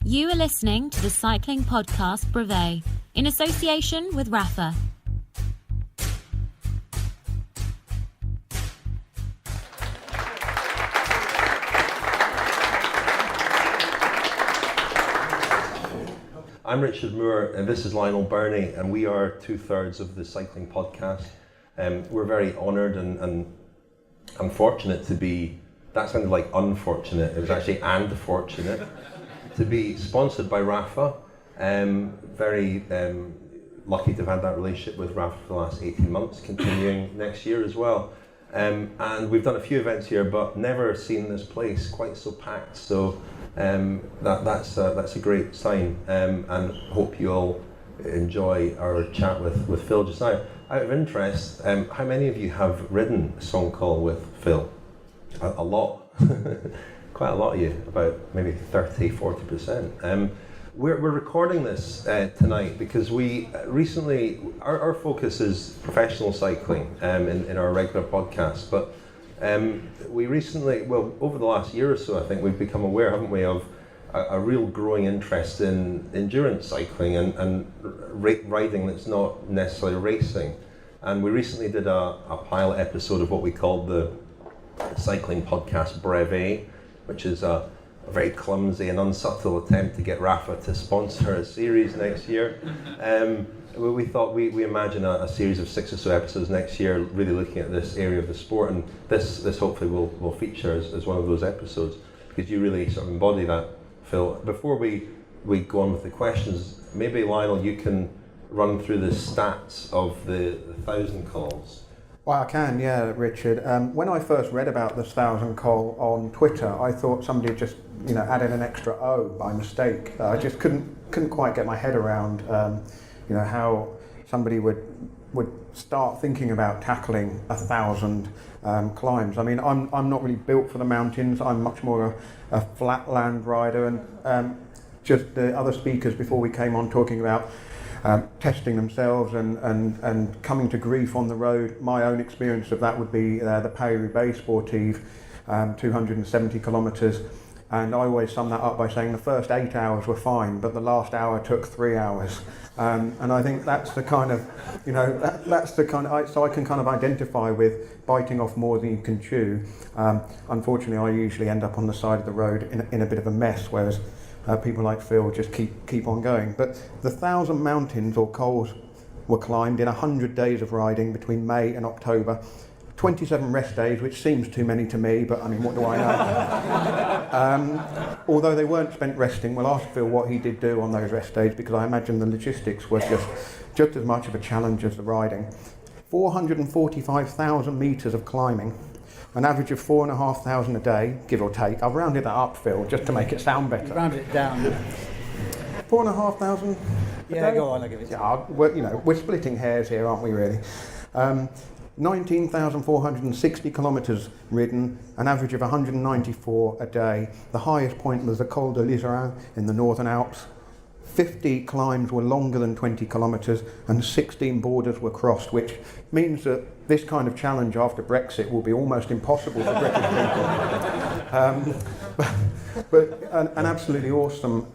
You are listening to the cycling podcast Brevet, in association with Rapha. I'm Richard Moore, and this is Lionel Birnie, and we are 2/3 of the cycling podcast. We're very honoured and unfortunate to be, that sounded like unfortunate, it was actually and fortunate, to be sponsored by Rapha. Very lucky to have had that relationship with Rapha for the last 18 months, continuing next year as well. And we've done a few events here, but never seen this place quite so packed. So that's a great sign, and hope you all enjoy our chat with Phil just now. Out of interest, how many of you have ridden a song call with Phil? A lot. Quite a lot of you, about maybe 30-40%. We're recording this tonight because we recently, our focus is professional cycling in our regular podcast, but we recently, well, over the last year or so, I think we've become aware, haven't we, of a real growing interest in endurance cycling and riding that's not necessarily racing. And we recently did a pilot episode of what we called the cycling podcast Brevet, which is a very clumsy and unsubtle attempt to get Rapha to sponsor a series next year. We thought we imagine a series of 6 or so episodes next year, really looking at this area of the sport, and this hopefully will feature as one of those episodes, because you really sort of embody that, Phil. Before we go on with the questions, maybe Lionel, you can run through the stats of the 1,000 calls. Well, I can, yeah, Richard. When I first read about this 1,000 call on Twitter, I thought somebody had just, added an extra O by mistake. I just couldn't quite get my head around, how somebody would start thinking about tackling 1,000 climbs. I mean, I'm not really built for the mountains. I'm much more a flatland rider, and just the other speakers before we came on talking about testing themselves and coming to grief on the road. My own experience of that would be the Paris-Roubaix Sportive, 270 kilometres, and I always sum that up by saying the first 8 hours were fine, but the last hour took 3 hours, and I think that's the kind of, so I can kind of identify with biting off more than you can chew. Unfortunately, I usually end up on the side of the road in a bit of a mess, whereas people like Phil just keep on going. But the 1,000 mountains or cols were climbed in 100 days of riding between May and October. 27 rest days, which seems too many to me, but I mean, what do I know? Although they weren't spent resting, we'll ask Phil what he did do on those rest days, because I imagine the logistics were just as much of a challenge as the riding. 445,000 metres of climbing, an average of 4,500 a day, give or take. I've rounded that up, Phil, just to make it sound better. Rounded it down. 4,500 a day? Go on, I'll give it to you. Yeah, we're splitting hairs here, aren't we, really? 19,460 kilometres ridden, an average of 194 a day. The highest point was the Col de l'Iseran in the Northern Alps. 50 climbs were longer than 20 kilometres and 16 borders were crossed, which means that this kind of challenge after Brexit will be almost impossible for British people. But an absolutely awesome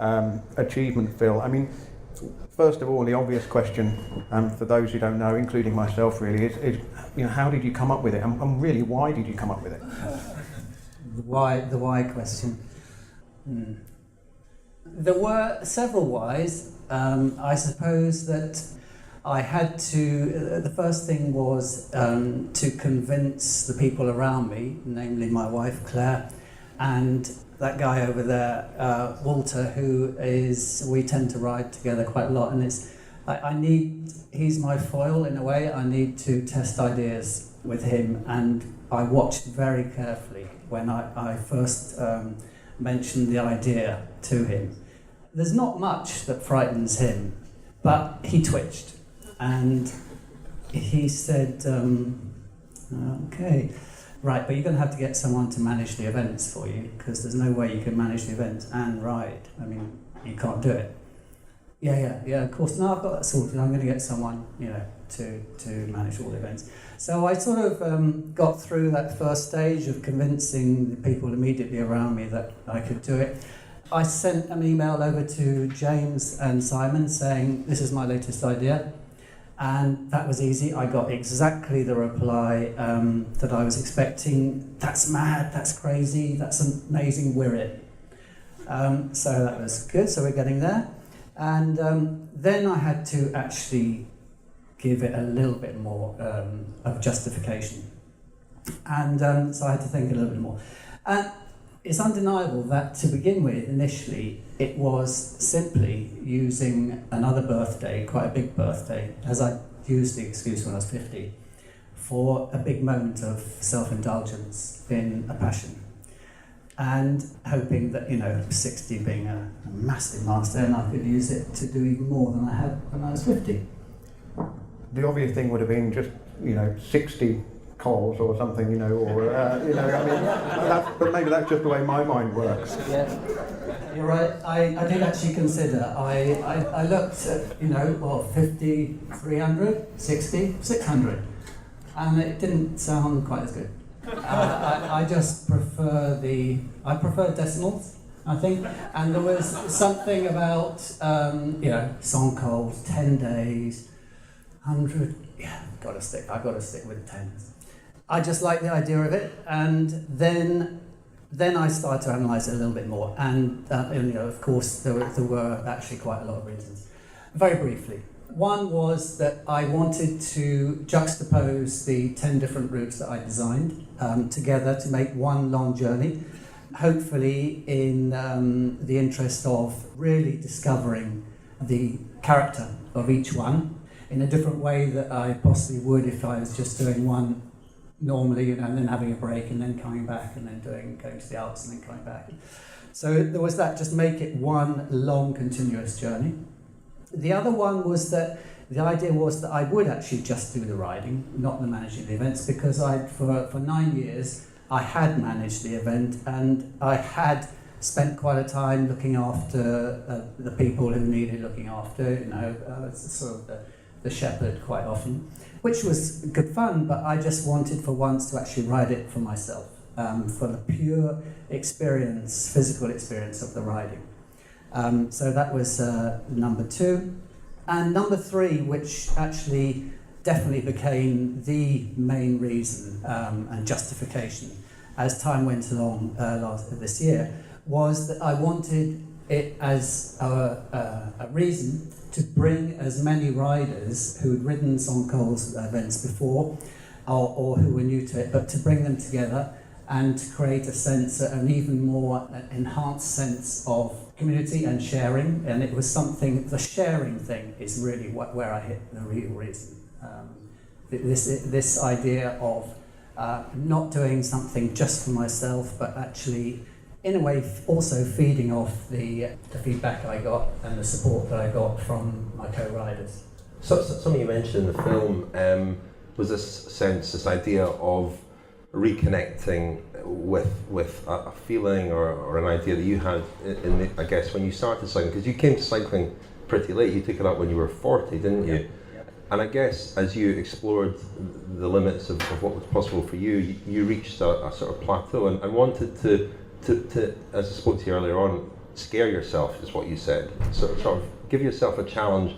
achievement, Phil. I mean, first of all, the obvious question for those who don't know, including myself really, is how did you come up with it? And really, why did you come up with it? The why question. There were several whys. I suppose that I had to, the first thing was to convince the people around me, namely my wife Claire, and that guy over there, Walter, we tend to ride together quite a lot, and he's my foil in a way. I need to test ideas with him, and I watched very carefully when I first mentioned the idea to him. There's not much that frightens him, but he twitched, and he said, okay, right, but you're going to have to get someone to manage the events for you, because there's no way you can manage the events and ride. I mean, you can't do it. Yeah, of course. No, I've got that sorted. I'm going to get someone, to manage all the events. So I sort of got through that first stage of convincing the people immediately around me that I could do it. I sent an email over to James and Simon saying, this is my latest idea. And that was easy. I got exactly the reply that I was expecting. That's mad, that's crazy, that's amazing, we're it. So that was good, so we're getting there. And then I had to actually give it a little bit more of justification. And so I had to think a little bit more. And it's undeniable that to begin with, initially, it was simply using another birthday, quite a big birthday, as I used the excuse when I was 50, for a big moment of self-indulgence in a passion. And hoping that, 60 being a massive milestone, I could use it to do even more than I had when I was 50. The obvious thing would have been just, 60 calls or something, but maybe that's just the way my mind works. Yeah, you're right. I did actually consider. I looked at 50, 300, 60, 600, and it didn't sound quite as good. I just prefer decimals, I think, and there was something about song calls, 10 days, 100. Yeah, I got to stick with the tens. I just like the idea of it, and then I started to analyse it a little bit more, and of course there were actually quite a lot of reasons. Very briefly, one was that I wanted to juxtapose the 10 different routes that I designed together to make one long journey, hopefully in the interest of really discovering the character of each one in a different way that I possibly would if I was just doing one normally, and then having a break and then coming back and then going to the Alps and then coming back. So there was that, just make it one long continuous journey. The other one was that the idea was that I would actually just do the riding, not the managing the events, because for 9 years I had managed the event and I had spent quite a time looking after the people who needed looking after, sort of the shepherd quite often, which was good fun, but I just wanted for once to actually ride it for myself, for the pure experience, physical experience of the riding. So that was number 2. And number 3, which actually definitely became the main reason and justification as time went along this year, was that I wanted it as a reason to bring as many riders who had ridden Song Cole's events before or who were new to it, but to bring them together and to create an even more enhanced sense of community and sharing. And it was something, the sharing thing is really where I hit the real reason. This idea of not doing something just for myself, but actually in a way also feeding off the feedback I got and the support that I got from my co-riders. So something you mentioned in the film was this idea of reconnecting with a feeling or an idea that you had I guess when you started cycling, because you came to cycling pretty late. You took it up when you were 40, didn't you? Yeah. And I guess as you explored the limits of what was possible for you, you reached a sort of plateau and wanted to, as I spoke to you earlier on, scare yourself, is what you said. Sort of give yourself a challenge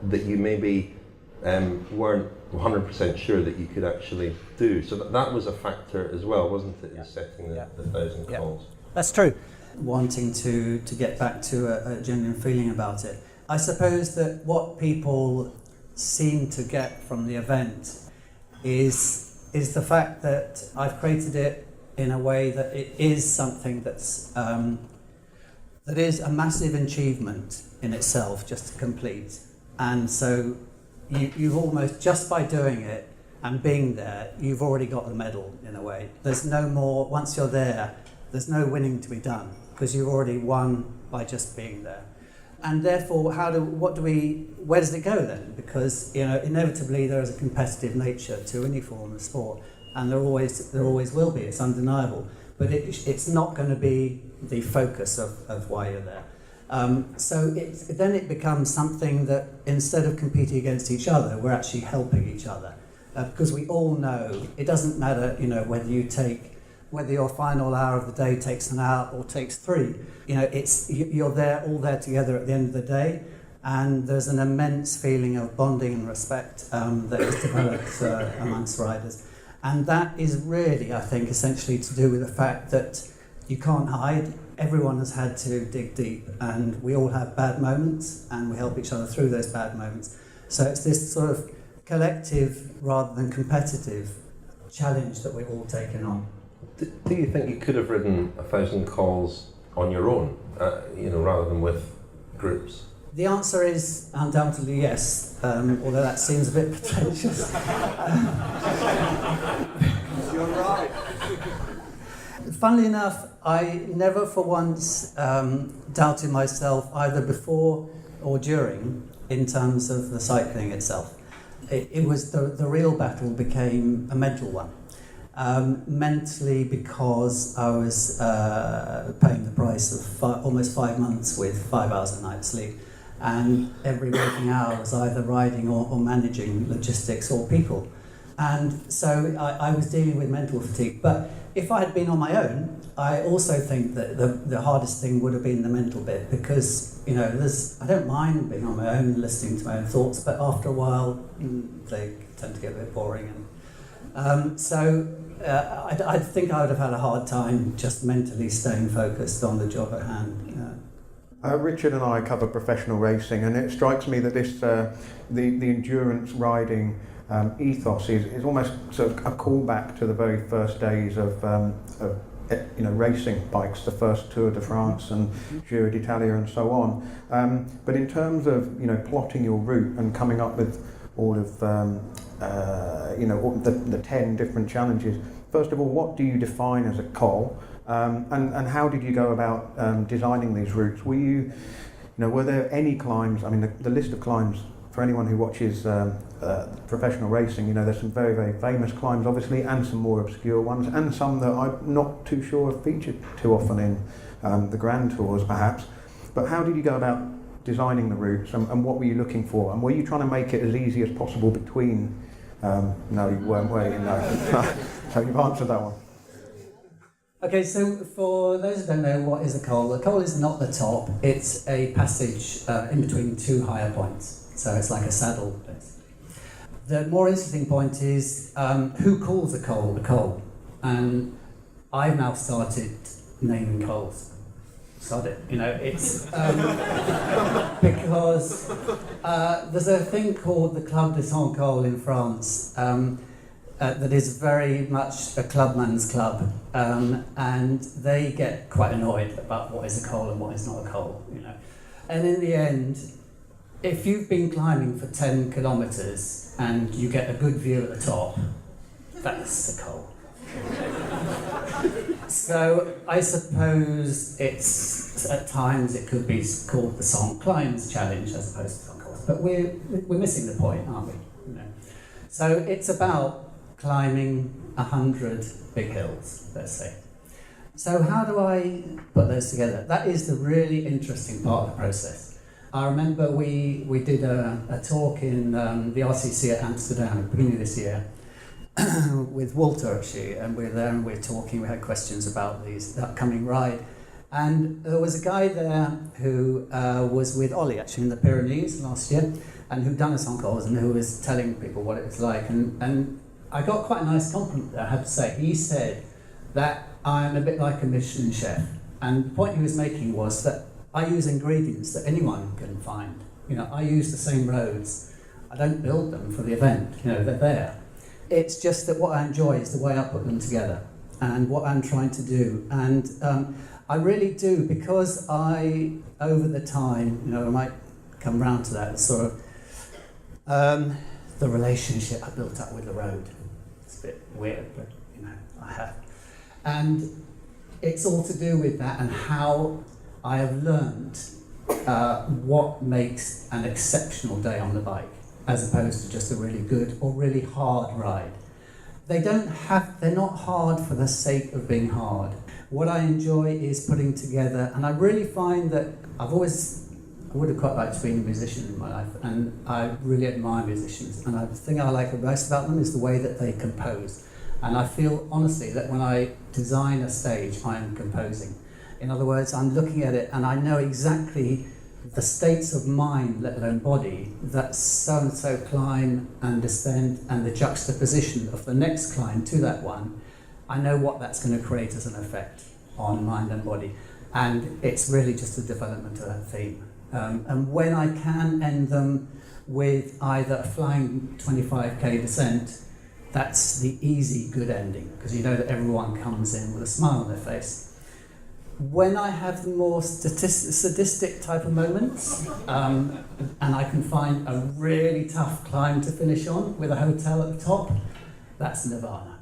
that you maybe weren't 100% sure that you could actually do. So that was a factor as well, wasn't it, in setting the 1,000 calls? That's true. Wanting to get back to a genuine feeling about it. I suppose that what people seem to get from the event is the fact that I've created it in a way that it is something that is a massive achievement in itself, just to complete. And so you've almost, just by doing it and being there, you've already got the medal in a way. There's no more, once you're there, there's no winning to be done, because you've already won by just being there. And therefore, where does it go then? Because inevitably there is a competitive nature to any form of sport, and there always will be. It's undeniable, but it's not going to be the focus of why you're there. So then it becomes something that instead of competing against each other, we're actually helping each other, because we all know it doesn't matter, whether you take whether your final hour of the day takes an hour or takes 3. You're all there together at the end of the day, and there's an immense feeling of bonding and respect that is developed amongst riders. And that is really, I think, essentially to do with the fact that you can't hide. Everyone has had to dig deep, and we all have bad moments, and we help each other through those bad moments. So it's this sort of collective rather than competitive challenge that we've all taken on. Do you think you could have ridden 1,000 calls on your own, rather than with groups? The answer is undoubtedly yes, although that seems a bit pretentious. You're right. Funnily enough, I never for once doubted myself either before or during in terms of the cycling itself. It was the real battle became a mental one. Mentally, because I was paying the price of almost 5 months with 5 hours a night sleep, and every waking hour was either riding or managing logistics or people. And so I was dealing with mental fatigue. But if I had been on my own, I also think that the hardest thing would have been the mental bit, because I don't mind being on my own, listening to my own thoughts, but after a while they tend to get a bit boring. And I think I would have had a hard time just mentally staying focused on the job at hand. Richard and I cover professional racing, and it strikes me that this the endurance riding ethos is almost sort of a callback to the very first days of racing bikes, the first Tour de France and Giro d'Italia and so on. But in terms of plotting your route and coming up with all of the 10 different challenges, first of all, what do you define as a col? And how did you go about designing these routes? Were there any climbs? I mean, the list of climbs, for anyone who watches professional racing, there's some very, very famous climbs, obviously, and some more obscure ones, and some that I'm not too sure have featured too often in the Grand Tours, perhaps. But how did you go about designing the routes, and what were you looking for? And were you trying to make it as easy as possible between... no, you weren't, were you? No. So you've answered that one. Okay, so for those who don't know, what is a col? A col is not the top, it's a passage in between 2 higher points. So it's like a saddle, basically. The more interesting point is who calls a col a col? And I've now started naming cols. Sod it, it's because there's a thing called the Club des Cent Cols in France that is very much a clubman's club, and they get quite annoyed about what is a col and what is not a col, And in the end, if you've been climbing for 10 kilometres and you get a good view at the top, that's a col. So I suppose it's at times it could be called the Cent Climbs Challenge as opposed to Cent Cols, but we're missing the point, aren't we? So it's about climbing 100 big hills, let's say. So how do I put those together? That is the really interesting part of the process. I remember we did a talk in the RCC at Amsterdam at the beginning of this year with Walter, actually, and we were there and we were talking, we had questions about the upcoming ride. And there was a guy there who was with Ollie, actually, in the Pyrenees last year, and who'd done a Cent Cols and who was telling people what it was like. And I got quite a nice compliment there, I have to say. He said that I'm a bit like a Michelin chef. And the point he was making was that I use ingredients that anyone can find. I use the same roads. I don't build them for the event, they're there. It's just that what I enjoy is the way I put them together and what I'm trying to do. And I really do, because I, over the time, I might come round to that, sort of the relationship I built up with the road. It's a bit weird, but I have. And it's all to do with that and how I have learned what makes an exceptional day on the bike, as opposed to just a really good or really hard ride. They're not hard for the sake of being hard. What I enjoy is putting together, and I really find that I would have quite liked to be a musician in my life, and I really admire musicians, and the thing I like most about them is the way that they compose. And I feel honestly that when I design a stage, I am composing. In other words, I'm looking at it and I know exactly the states of mind, let alone body, that so-and-so climb and descend and the juxtaposition of the next climb to that one, I know what that's going to create as an effect on mind and body. And it's really just a development of that theme. And when I can end them with either a flying 25k descent, that's the easy, good ending, because you know that everyone comes in with a smile on their face. When I have the more sadistic type of moments, and I can find a really tough climb to finish on with a hotel at the top, that's nirvana.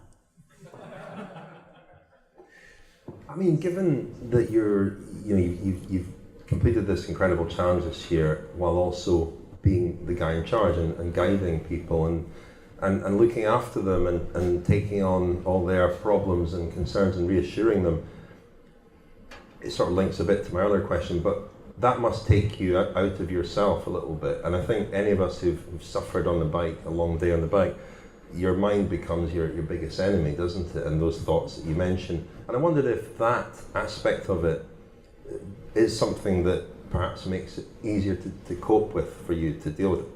I mean, given that you've completed this incredible challenge this year while also being the guy in charge and guiding people and looking after them and taking on all their problems and concerns and reassuring them, it sort of links a bit to my earlier question, but that must take you out of yourself a little bit. And I think any of us who've suffered on the bike, a long day on the bike, your mind becomes your biggest enemy, doesn't it? And those thoughts that you mentioned. And I wondered if that aspect of it is something that perhaps makes it easier to cope with for you to deal with.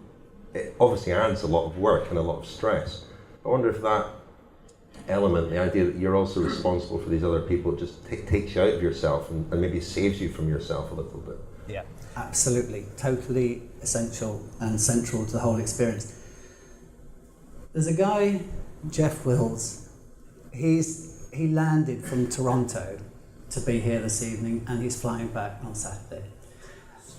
It obviously adds a lot of work and a lot of stress. I wonder if that element, the idea that you're also responsible for these other people, just takes you out of yourself and maybe saves you from yourself a little bit. Yeah, absolutely. Totally essential and central to the whole experience. There's a guy, Jeff Wills, he landed from Toronto to be here this evening and he's flying back on Saturday.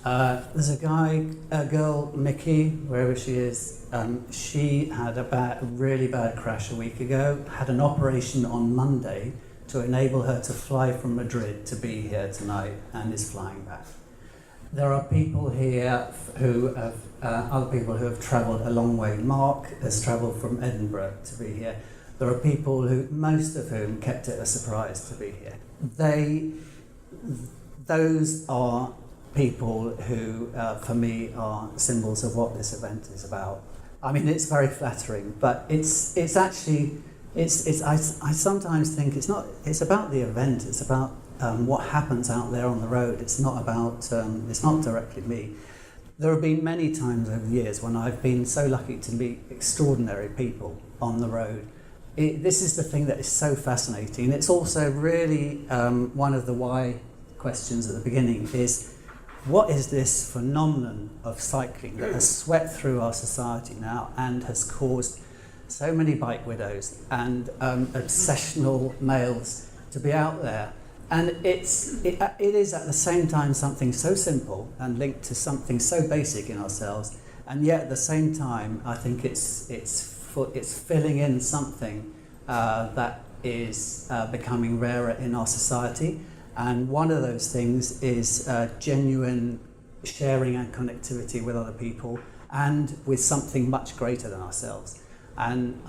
There's a girl, Mickey, wherever she is, she had a really bad crash a week ago, had an operation on Monday to enable her to fly from Madrid to be here tonight and is flying back. There are people here who have, other people who have travelled a long way. Mark has travelled from Edinburgh to be here. There are people who, most of whom kept it a surprise to be here. Those are people who, for me, are symbols of what this event is about. I mean, it's very flattering, but it's actually, I sometimes think it's about the event, it's about what happens out there on the road. It's not about, it's not directly me. There have been many times over the years when I've been so lucky to meet extraordinary people on the road. This is the thing that is so fascinating. It's also really one of the why questions at the beginning is, what is this phenomenon of cycling that has swept through our society now and has caused so many bike widows and obsessional males to be out there? And it is at the same time something so simple and linked to something so basic in ourselves, and yet at the same time I think it's filling in something that is becoming rarer in our society. And one of those things is genuine sharing and connectivity with other people and with something much greater than ourselves. And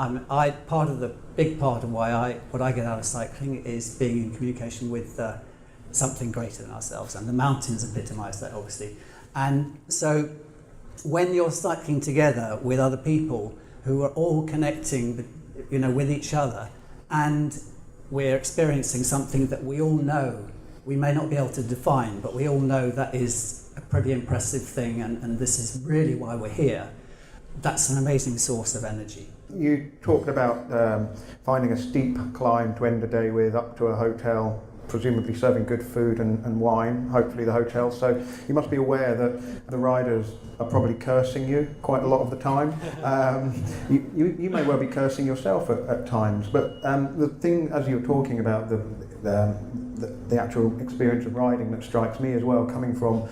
big part of what I get out of cycling is being in communication with something greater than ourselves. And the mountains epitomise that, obviously. And so when you're cycling together with other people who are all connecting, with each other, and we're experiencing something that we all know, we may not be able to define, but we all know that is a pretty impressive thing, and this is really why we're here. That's an amazing source of energy. You talked about finding a steep climb to end the day with, up to a hotel, presumably serving good food and wine, hopefully the hotel. So you must be aware that the riders are probably cursing you quite a lot of the time. You may well be cursing yourself at times, but the thing, as you were talking about the actual experience of riding, that strikes me as well, coming from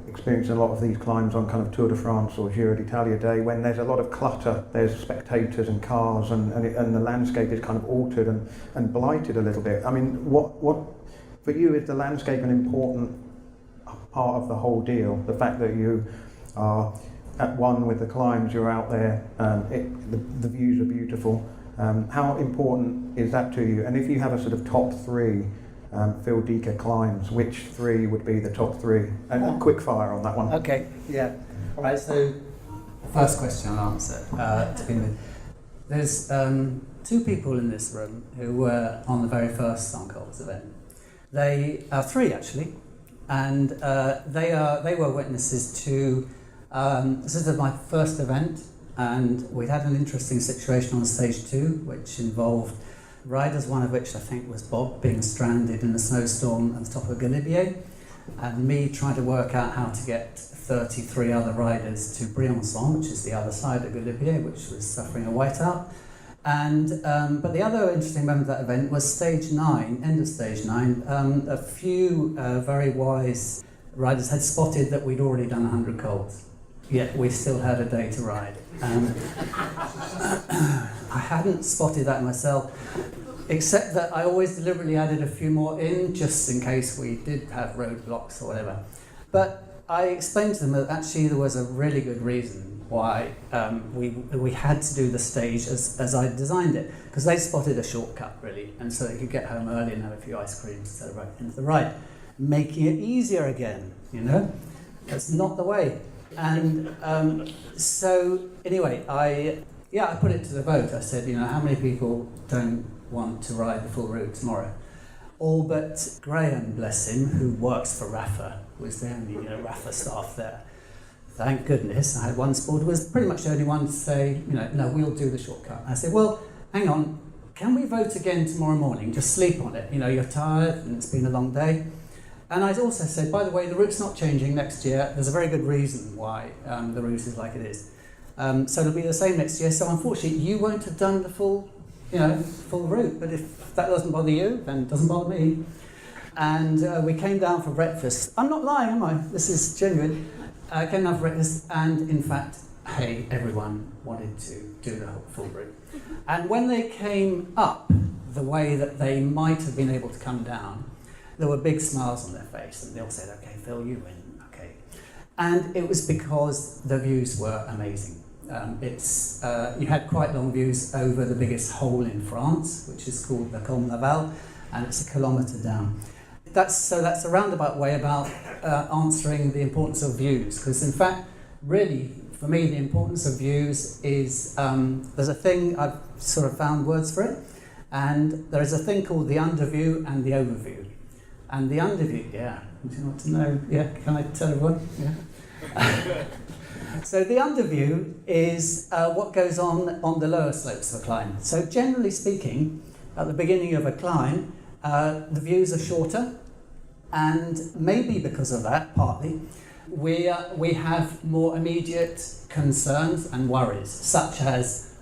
experiencing a lot of these climbs on kind of Tour de France or Giro d'Italia day, when there's a lot of clutter, there's spectators and cars, and the landscape is kind of altered and blighted a little bit. I mean, what for you is the landscape an important part of the whole deal? The fact that you are at one with the climbs, you're out there, the views are beautiful. How important is that to you? And if you have a sort of top three Phil Deeker climbs, which three would be the top three? And quick fire on that one. Okay, yeah. All right, so first question I'll answer to begin with. There's two people in this room who were on the very first Suncoles event. They are three actually, and they were witnesses to. This is my first event, and we had an interesting situation on stage 2, which involved riders, one of which I think was Bob, being stranded in a snowstorm at the top of Galibier, and me trying to work out how to get 33 other riders to Briançon, which is the other side of Galibier, which was suffering a whiteout. And but the other interesting moment of that event was stage 9, end of stage 9. A few very wise riders had spotted that we'd already done 100 cols, yet we still had a day to ride. I hadn't spotted that myself, except that I always deliberately added a few more in, just in case we did have roadblocks or whatever. But I explained to them that actually there was a really good reason why we had to do the stage as I designed it, because they spotted a shortcut really, and so they could get home early and have a few ice creams to celebrate into the ride, making it easier again, you know? That's not the way. And so anyway, I put it to the vote. I said, you know, how many people don't want to ride the full route tomorrow? All but Graham, bless him, who works for Rapha, was the only Rapha staff there. Thank goodness. I had one sport who was pretty much the only one to say, no, we'll do the shortcut. I said, well, hang on, can we vote again tomorrow morning? Just sleep on it. You're tired and it's been a long day. And I also said, by the way, the route's not changing next year. There's a very good reason why the route is like it is. So it'll be the same next year. So unfortunately, you won't have done the full route. But if that doesn't bother you, then it doesn't bother me. And we came down for breakfast. I'm not lying, am I? This is genuine. Came down for breakfast, and in fact, hey, everyone wanted to do the whole full route. And when they came up the way that they might have been able to come down, there were big smiles on their face, and they all said, okay, Phil, you win, okay. And it was because the views were amazing. You had quite long views over the biggest hole in France, which is called the Col Naval, and it's 1 kilometre down. That's a roundabout way about answering the importance of views, because in fact, really, for me, the importance of views is, there's a thing, I've sort of found words for it, and there is a thing called the underview and the overview. And the underview, yeah, do you want to know? Yeah, can I tell everyone? Yeah. So the underview is what goes on the lower slopes of a climb. So generally speaking, at the beginning of a climb, the views are shorter, and maybe because of that, partly, we have more immediate concerns and worries, such as,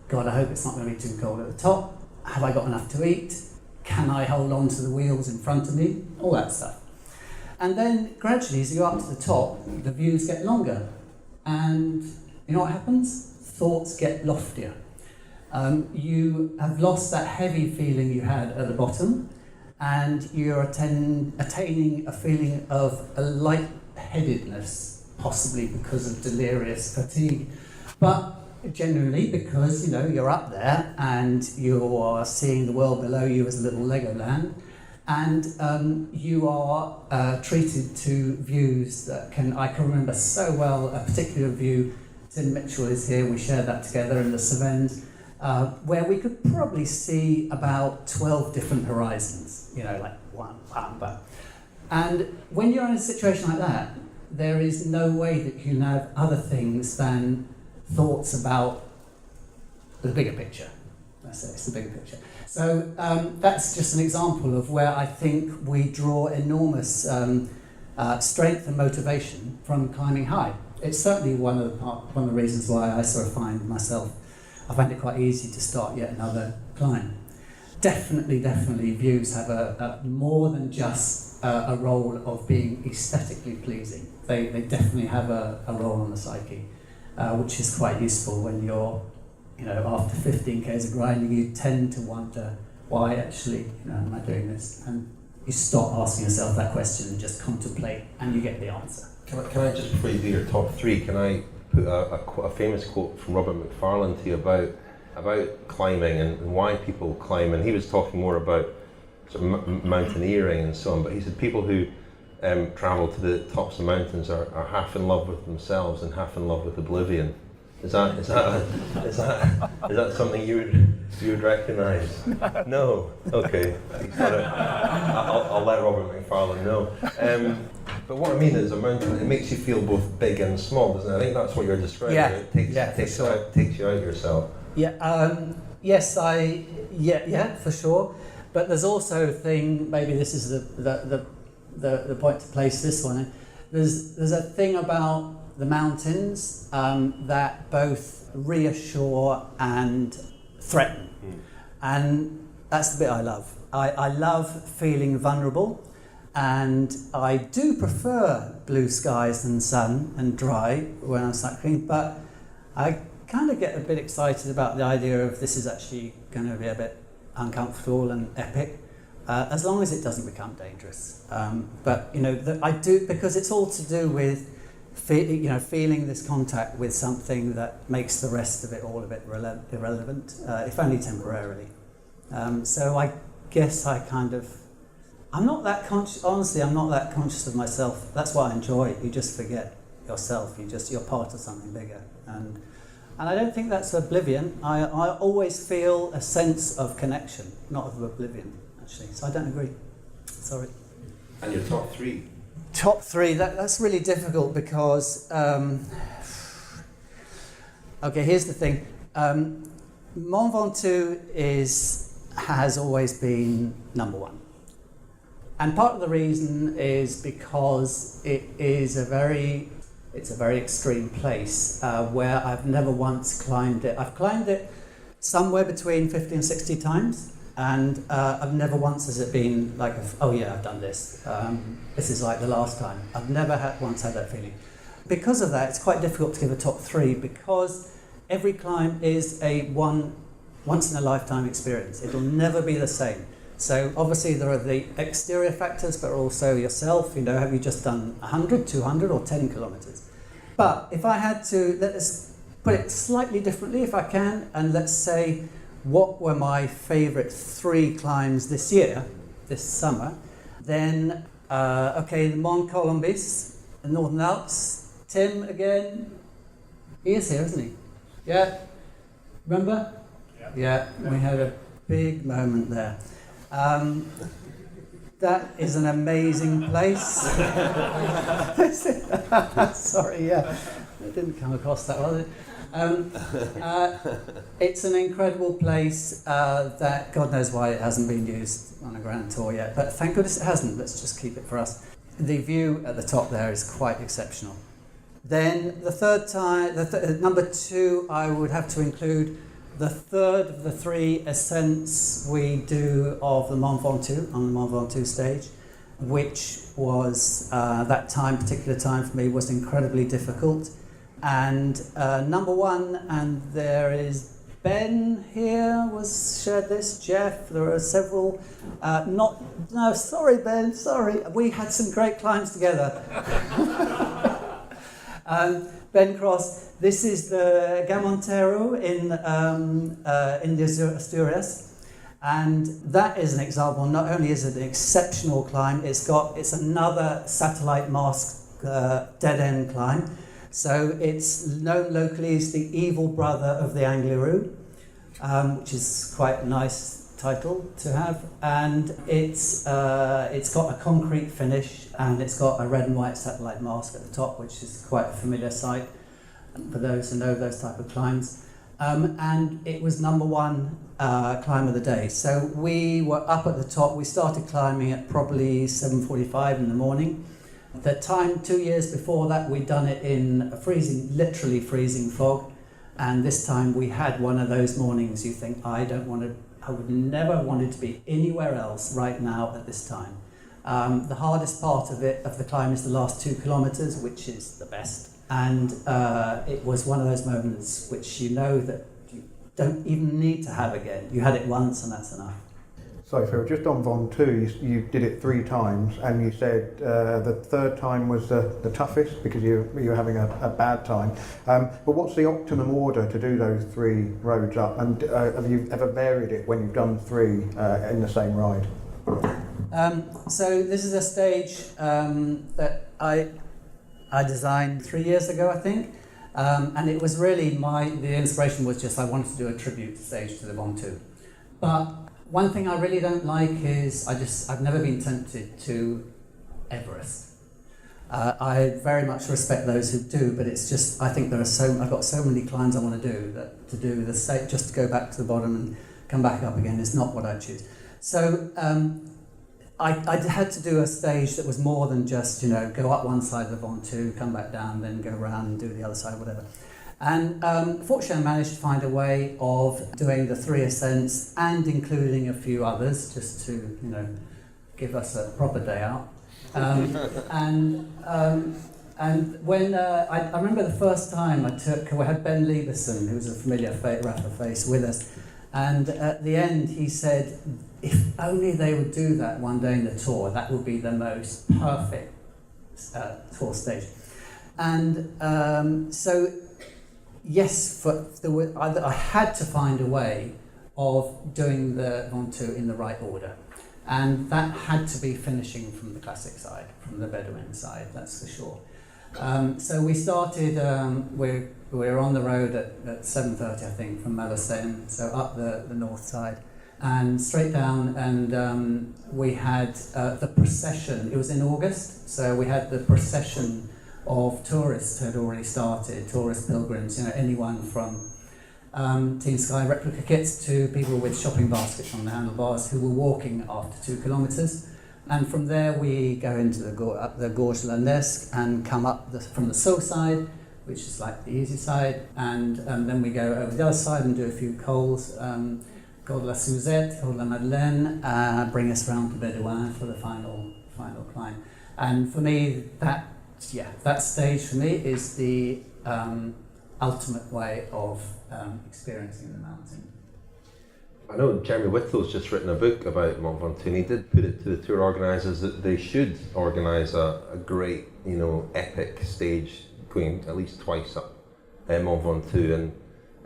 God, I hope it's not going to be too cold at the top. Have I got enough to eat? Can I hold on to the wheels in front of me? All that stuff. And then gradually, as you go up to the top, the views get longer. And you know what happens? Thoughts get loftier. You have lost that heavy feeling you had at the bottom, and you're attaining a feeling of a lightheadedness, possibly because of delirious fatigue. But generally because you're up there and you are seeing the world below you as a little Legoland, and you are treated to views that I can remember so well. A particular view, Tim Mitchell is here, we shared that together in the Cevennes, where we could probably see about 12 different horizons, like one. And when you're in a situation like that, there is no way that you can have other things than thoughts about the bigger picture. That's it, it's the bigger picture. So that's just an example of where I think we draw enormous strength and motivation from climbing high. It's certainly one of the reasons why I sort of find it quite easy to start yet another climb. Definitely, views have a more than just a role of being aesthetically pleasing. They definitely have a role on the psyche. Which is quite useful when you're, after 15 k's of grinding, you tend to wonder, why actually, am I doing this? And you stop asking yourself that question and just contemplate, and you get the answer. Can I just, before you do your top 3, can I put a famous quote from Robert McFarlane to you about climbing and why people climb? And he was talking more about sort of mountaineering and so on, but he said people who travel to the tops of mountains are half in love with themselves and half in love with oblivion. Is that something you would recognise? No. Okay. I'll let Robert McFarlane know. But what I mean is, a mountain, it makes you feel both big and small, doesn't it? I think that's what you're describing. Yeah. It takes you out of yourself. Yeah. Yes. Yeah. For sure. But there's also a thing. Maybe this is the point to place this one in. There's a thing about the mountains that both reassure and threaten. And that's the bit I love. I love feeling vulnerable, and I do prefer blue skies and sun and dry when I'm cycling, but I kind of get a bit excited about the idea of this is actually going to be a bit uncomfortable and epic, as long as it doesn't become dangerous. But I do, because it's all to do with feeling this contact with something that makes the rest of it all a bit irrelevant, if only temporarily. So I guess I'm not that conscious, honestly, I'm not that conscious of myself. That's what I enjoy. You just forget yourself, you're part of something bigger. And I don't think that's oblivion. I always feel a sense of connection, not of oblivion, actually. So I don't agree. Sorry. And your top three? Top three, that's really difficult because, okay, here's the thing. Mont Ventoux has always been number one. And part of the reason is because it's a very extreme place where I've never once climbed it. I've climbed it somewhere between 50 and 60 times, and I've never once has it been like, oh yeah, I've done this. This is like the last time. I've never once had that feeling. Because of that, it's quite difficult to give a top three, because every climb is a once in a lifetime experience. It'll never be the same. So obviously there are the exterior factors, but also yourself. Have you just done 100, 200 or 10 kilometers? But if I had to, let's put it slightly differently if I can, and let's say what were my favorite 3 climbs this summer, then, the Mont Colombis, the Northern Alps. Tim again, he is here, isn't he? Yeah, remember? Yeah, we had a big moment there. That is an amazing place. Sorry, yeah, it didn't come across that well. It's an incredible place that God knows why it hasn't been used on a grand tour yet, but thank goodness it hasn't. Let's just keep it for us. The view at the top there is quite exceptional. Then the third time, number 2, I would have to include the third of the 3 ascents we do of the Mont Ventoux, on the Mont Ventoux stage, which was, particular time for me, was incredibly difficult. And number 1, and there is Ben here, shared this, Jeff, there are several, sorry Ben, sorry, we had some great climbs together. Ben Cross, this is the Gamontero in the Asturias, and that is an example. Not only is it an exceptional climb, it's another satellite mask dead end climb. So it's known locally as the evil brother of the Angliru, which is quite a nice title to have, and it's got a concrete finish, and it's got a red and white satellite mask at the top, which is quite a familiar sight for those who know those type of climbs. And it was number 1 climb of the day. So we were up at the top. We started climbing at probably 7:45 in the morning. The time 2 years before that, we'd done it in a literally freezing fog, and this time we had one of those mornings you think, I would never want it to be anywhere else right now at this time. The hardest part of the climb is the last 2 kilometers, which is the best. And it was one of those moments which that you don't even need to have again. You had it once and that's enough. So Phil, just on Ventoux, you did it 3 times, and you said the third time was the toughest because you were having a bad time. But what's the optimum order to do those 3 roads up? And have you ever varied it when you've done 3 in the same ride? So this is a stage that I designed 3 years ago, I think, And it was really the inspiration was just I wanted to do a tribute stage to the Ventoux. But one thing I really don't like is I've never been tempted to Everest. I very much respect those who do, but it's just I think I've got so many climbs I want to do that to do the same, just to go back to the bottom and come back up again is not what I choose. So I had to do a stage that was more than just go up one side of the Ventoux, come back down, then go around and do the other side, whatever. And fortunately, I managed to find a way of doing the 3 ascents and including a few others, just to give us a proper day out. And when I remember the first time we had Ben Lieberson, who was a familiar Rapha face, with us, and at the end he said, if only they would do that one day in the tour, that would be the most perfect tour stage. And so yes, I had to find a way of doing the Ventoux in the right order. And that had to be finishing from the classic side, from the Bedouin side, that's for sure. So we started, we were on the road at 7:30, I think, from Malacene, so up the north side, and straight down, and we had the procession. It was in August, so we had the procession of tourists had already started, tourist pilgrims, anyone from Team Sky replica kits to people with shopping baskets on the handlebars who were walking after 2 kilometres. And from there we go into up the Gorge Lannesque and come up from the Soho side, which is like the easy side, and then we go over the other side and do a few cols, Col de la Suzette, Col de la Madeleine, bring us round to Bedouin for the final climb. And for me, that stage for me is the ultimate way of experiencing the mountain. I know Jeremy Whittle's just written a book about Mont Ventoux, and he did put it to the tour organisers that they should organise a great, epic stage going at least twice up Mont Ventoux, and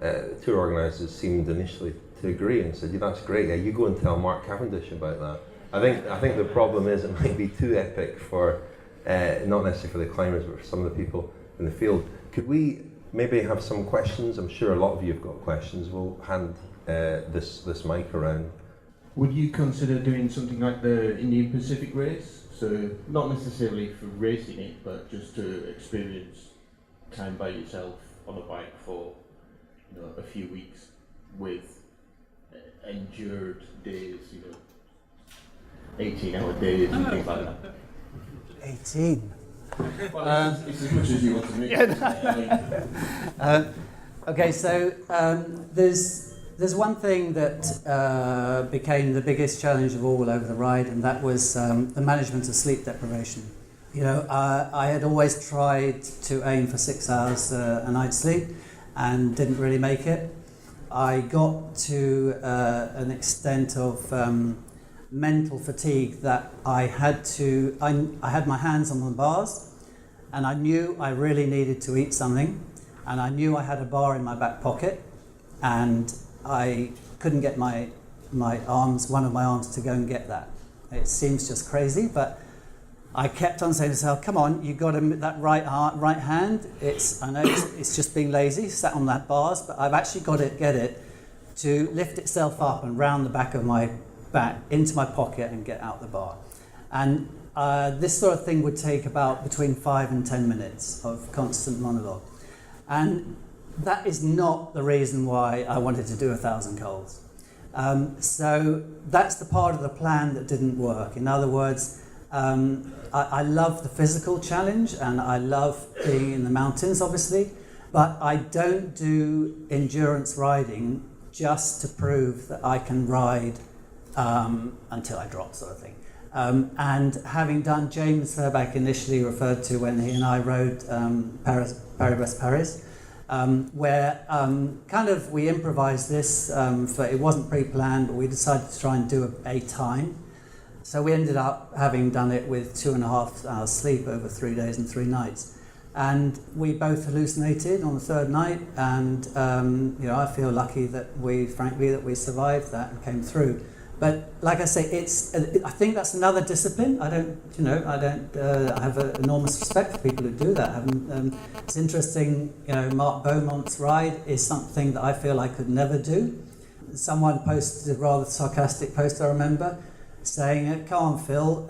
the tour organisers seemed initially to agree and said, that's great, you go and tell Mark Cavendish about that. I think the problem is it might be too epic for, not necessarily for the climbers, but for some of the people in the field. Could we maybe have some questions? I'm sure a lot of you have got questions. We'll hand this mic around. Would you consider doing something like the Indian Pacific race? So not necessarily for racing it, but just to experience time by yourself on a bike for a few weeks with endured days, 18-hour days and things like that. 18. Well, it's as much as you want to make. Okay, so there's one thing that became the biggest challenge of all over the ride, and that was the management of sleep deprivation. I had always tried to aim for 6 hours a night's sleep and didn't really make it. I got to an extent of mental fatigue that I had my hands on the bars, and I knew I really needed to eat something, and I knew I had a bar in my back pocket, and I couldn't get one of my arms to go and get that. It seems just crazy, but I kept on saying to myself, come on, you've got that right hand. I know it's just being lazy, sat on that bars, but I've actually got to get it to lift itself up and round the back of my back into my pocket and get out the bar. And this sort of thing would take about between 5 and 10 minutes of constant monologue. And that is not the reason why I wanted to do 1,000 cols. So that's the part of the plan that didn't work. In other words, I love the physical challenge and I love being in the mountains, obviously, but I don't do endurance riding just to prove that I can ride until I drop, sort of thing. And having done, James Fairback initially referred to when he and I rode Paris, where kind of we improvised this, it wasn't pre-planned, but we decided to try and do a time. So we ended up having done it with 2.5 hours sleep over 3 days and 3 nights. And we both hallucinated on the 3rd night, and I feel lucky that we survived that and came through. But like I say, I think that's another discipline. I have an enormous respect for people who do that. It's interesting, Mark Beaumont's ride is something that I feel I could never do. Someone posted a rather sarcastic post, I remember, saying, come on, Phil,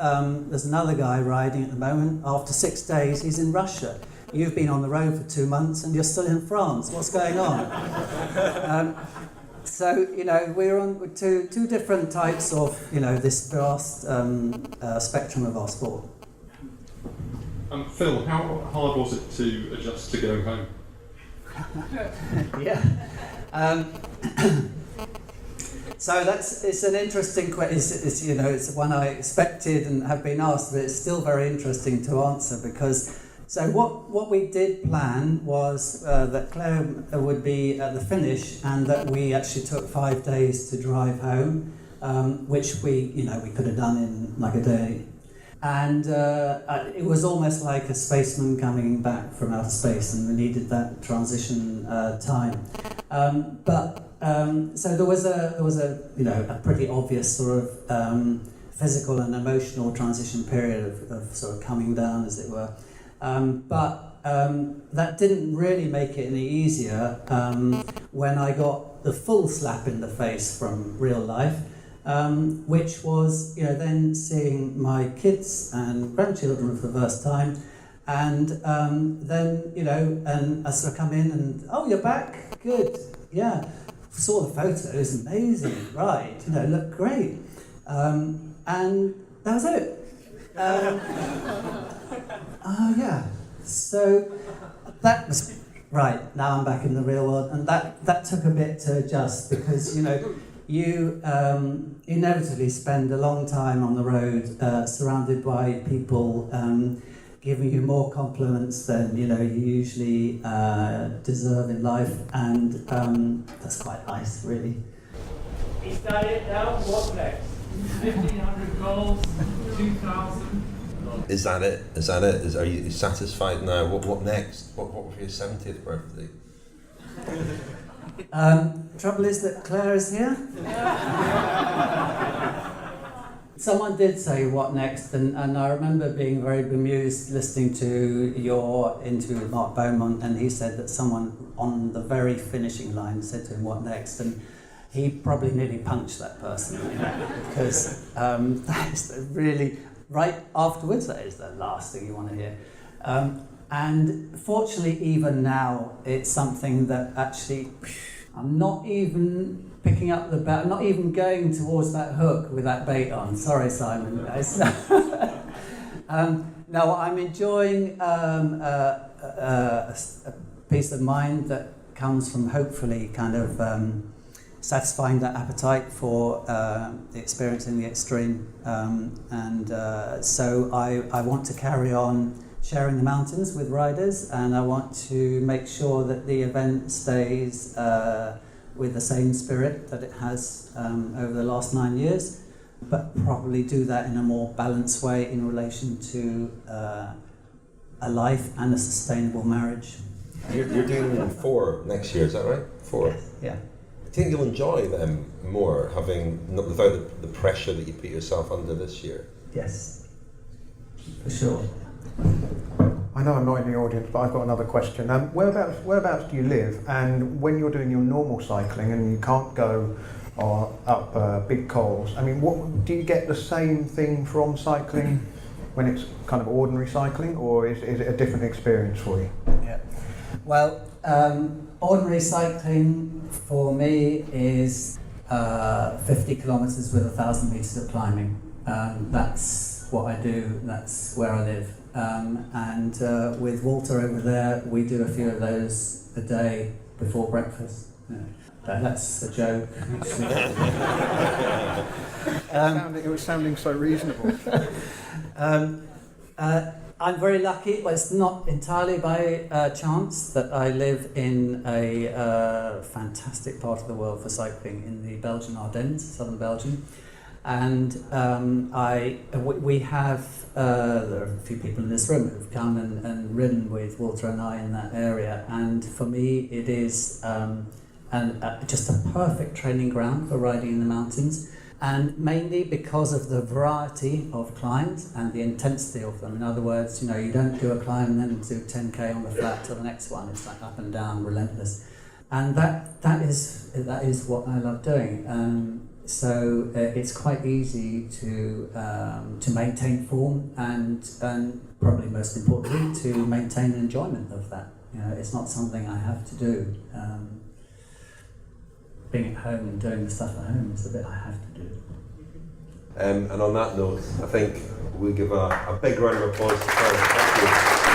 there's another guy riding at the moment. After 6 days, he's in Russia. You've been on the road for 2 months and you're still in France. What's going on? So, we're on two different types of, this vast spectrum of our sport. Phil, how hard was it to adjust to going home? Yeah. So it's an interesting question. It's one I expected and have been asked, but it's still very interesting to answer because. So what we did plan was that Claire would be at the finish, and that we actually took 5 days to drive home, which we could have done in like a day, and it was almost like a spaceman coming back from outer space, and we needed that transition time. So there was a pretty obvious sort of physical and emotional transition period of sort of coming down, as it were. But that didn't really make it any easier when I got the full slap in the face from real life, which was then seeing my kids and grandchildren for the first time, and then and I sort of come in and, oh, you're back, good, yeah, saw the photos, amazing, right, look great, and that was it. Yeah. So that was right. Now I'm back in the real world, and that took a bit to adjust because you inevitably spend a long time on the road, surrounded by people giving you more compliments than you usually deserve in life, and that's quite nice, really. Is that it now? What next? 1,500 goals, 2,000. Is that it? Are you satisfied now? What next? What for your 70th birthday? Trouble is that Claire is here. Someone did say what next, and I remember being very bemused listening to your interview with Mark Beaumont, and he said that someone on the very finishing line said to him what next, and he probably nearly punched that person because that is really, right afterwards, that is the last thing you want to hear. And fortunately, even now, it's something that actually, I'm not even picking up the bait, I'm not even going towards that hook with that bait on. Sorry, Simon. No, I'm enjoying a peace of mind that comes from hopefully kind of satisfying that appetite for experiencing the extreme. So I want to carry on sharing the mountains with riders, and I want to make sure that the event stays with the same spirit that it has over the last 9 years, but probably do that in a more balanced way in relation to a life and a sustainable marriage. You're doing 4 next year, is that right? 4? Yeah. Do you think you'll enjoy them more, without the pressure that you put yourself under this year? Yes, for sure. I know I'm not in the audience, but I've got another question. Whereabouts do you live? And when you're doing your normal cycling and you can't go up big coals, I mean, do you get the same thing from cycling when it's kind of ordinary cycling, or is it a different experience for you? Yeah. Well, ordinary cycling for me is 50 kilometres with 1,000 metres of climbing. That's what I do, that's where I live. And with Walter over there, we do a few of those a day before breakfast. Yeah. That's a joke. It was sounding so reasonable. I'm very lucky, but it's not entirely by chance that I live in a fantastic part of the world for cycling in the Belgian Ardennes, southern Belgium. And we have, there are a few people in this room who've come and ridden with Walter and I in that area. And for me, it is just a perfect training ground for riding in the mountains. And mainly because of the variety of climbs and the intensity of them. In other words, you know, you don't do a climb and then do 10k on the flat to the next one. It's like up and down, relentless. And that is what I love doing. So it's quite easy to maintain form and probably most importantly to maintain enjoyment of that. You know, it's not something I have to do. Being at home and doing the stuff at home is the bit I have to do. And on that note, I think we give a big round of applause to Charles. Thank you.